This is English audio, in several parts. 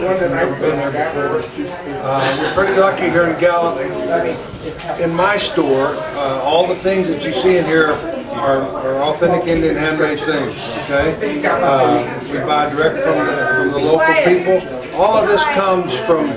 never been there before. We're pretty lucky here in Gallup. In my store, all the things that you see in here are authentic Indian handmade things. Okay, we buy direct from the local people. All of this comes from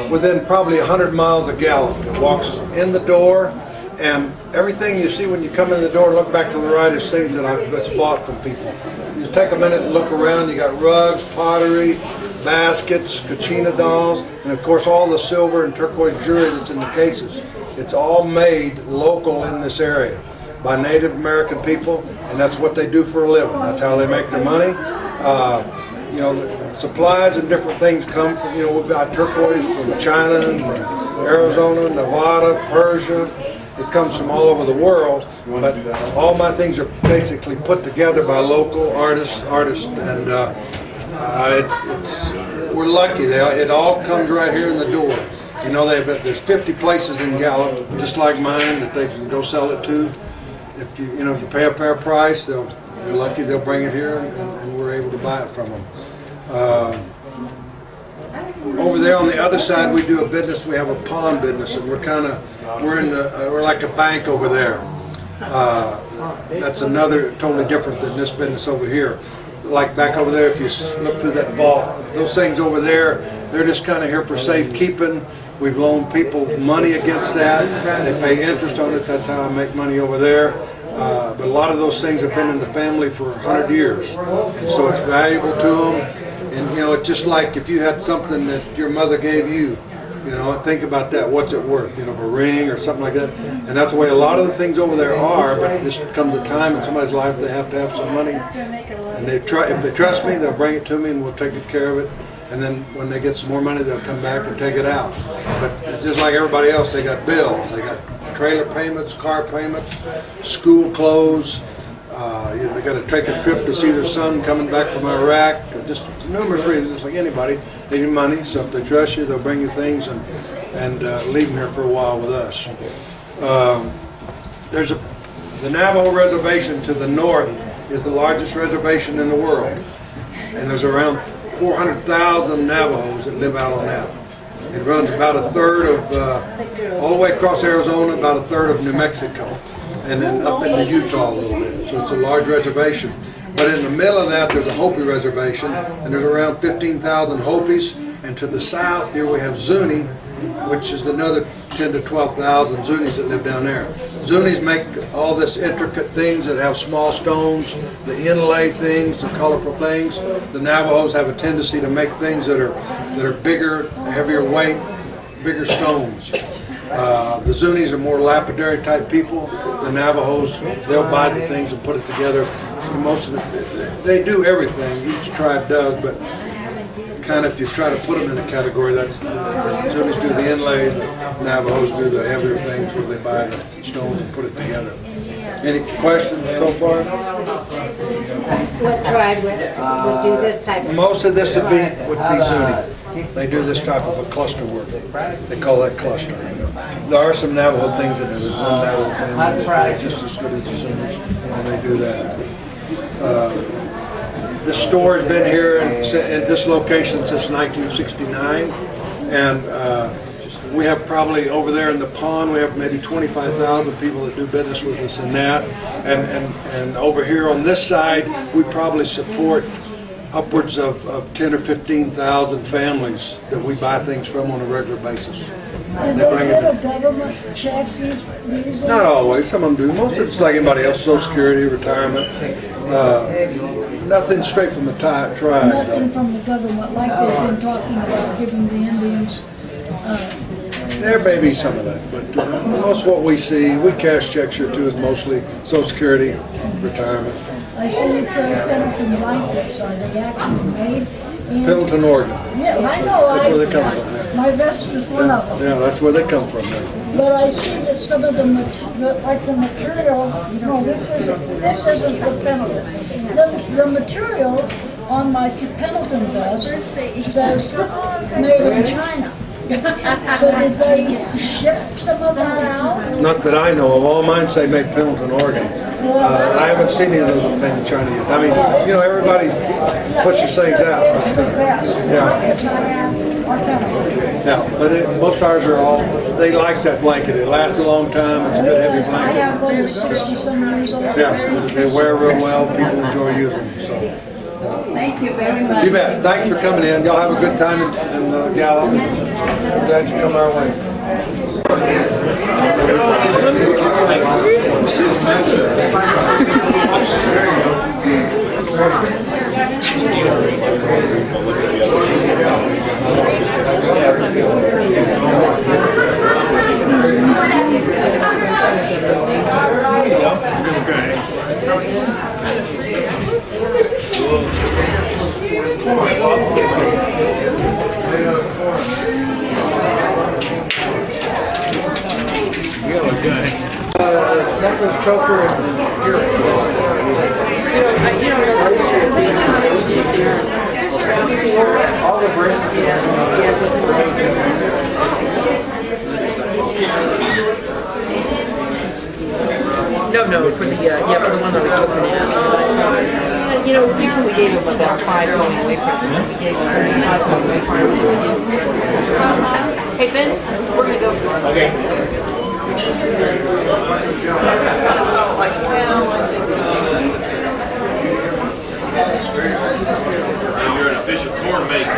within probably 100 miles of Gallup. It walks in the door, and everything you see when you come in the door, look back to the right, is things that's bought from people. You take a minute and look around. You got rugs, pottery, baskets, Katsina dolls, and of course all the silver and turquoise jewelry that's in the cases. It's all made local in this area by Native American people, and that's what they do for a living. That's how they make their money. You know, the supplies and different things come from, you know, we've got turquoise from China, and from Arizona, Nevada, Persia. It comes from all over the world, but all my things are basically put together by local artists, and we're lucky. It all comes right here in the door. You know, there's 50 places in Gallup, just like mine, that they can go sell it to. If you pay a fair price, you're lucky they'll bring it here, and we're able to buy it from them. Over there on the other side, we do a business. We have a pawn business, and we're like a bank over there. That's another totally different than this business over here. Like back over there, if you look through that vault, those things over there, they're just kind of here for safekeeping. We've loaned people money against that. They pay interest on it. That's how I make money over there. But a lot of those things have been in the family for 100 years, and so it's valuable to them. And you know, it's just like if you had something that your mother gave you. You know, think about that. What's it worth? You know, a ring or something like that. And that's the way a lot of the things over there are. But it just comes a time in somebody's life they have to have some money, and if they trust me, they'll bring it to me, and we'll take care of it. And then when they get some more money, they'll come back and take it out. But it's just like everybody else, they got bills. They got trailer payments, car payments, school clothes. They got to take a trip to see their son coming back from Iraq. Just numerous reasons, just like anybody. They need money, so if they trust you, they'll bring you things and leave them here for a while with us. There's the Navajo Reservation to the north is the largest reservation in the world, and there's around 400,000 Navajos that live out on that. It runs about a third of, all the way across Arizona, about a third of New Mexico, and then up into Utah a little bit. So it's a large reservation. But in the middle of that, there's a Hopi reservation, and there's around 15,000 Hopis. And to the south here we have Zuni, which is another 10 to 12,000 Zunis that live down there. Zunis make all this intricate things that have small stones, the inlay things, the colorful things. The Navajos have a tendency to make things that are bigger, heavier weight, bigger stones. The Zunis are more lapidary type people. The Navajos, they'll buy the things and put it together. And most of it, they do everything. Each tribe does, but kind of if you try to put them in a category, that's the Zunis do the inlay, the Navajos do the heavier things where they buy the stones and put it together. Any questions so far? What tribe would do this type of? Most of this would be Zuni. They do this type of a cluster work. They call that cluster. There are some Navajo things in there. There's one Navajo family that's just as good as the Zunis, and they do that. This store has been here at this location since 1969, and we have probably over there in the pond, we have maybe 25,000 people that do business with us in that, and over here on this side, we probably support upwards of 10 or 15,000 families that we buy things from on a regular basis. They bring it. Government check these? Not always. Some of them do. Most of it's like anybody else: Social Security, retirement. Nothing straight from the tribe. Nothing from the government, like they've been talking about giving the Indians. There may be some of that, but most of what we see, we cash checks here too, is mostly Social Security, retirement. I see you put Pendleton blankets. Are they actually made? Pendleton, Oregon. Yeah, I know. That's where they come from. Yeah. My vest is one of them. Yeah, that's where they come from. Yeah. But I see that some of the material. No, this isn't for Pendleton. The material on my Pendleton vest says made in China. So did they ship some of that out? Not that I know of. All mine say made Pendleton, Oregon. I haven't seen any of those made in China yet. I mean, you know, everybody pushes things out. It's the best. Yeah. Blankets I have are Pendleton. Yeah, but most ours are all, they like that blanket. It lasts a long time. It's a good heavy I blanket. have one that's 60-some years old. Yeah, they wear real well. People enjoy using them. So. Thank you very much. You bet. Thanks for coming in. Y'all have a good time in Gallup. We're glad you come our way. Necklace, choker, and earring. All the bracelets. No, for the for the one I was looking at. You know, we gave him about 5 going away from him. We gave him 5 going away from him. Hey, Vince, we're gonna go. Okay. You're an official corn maker.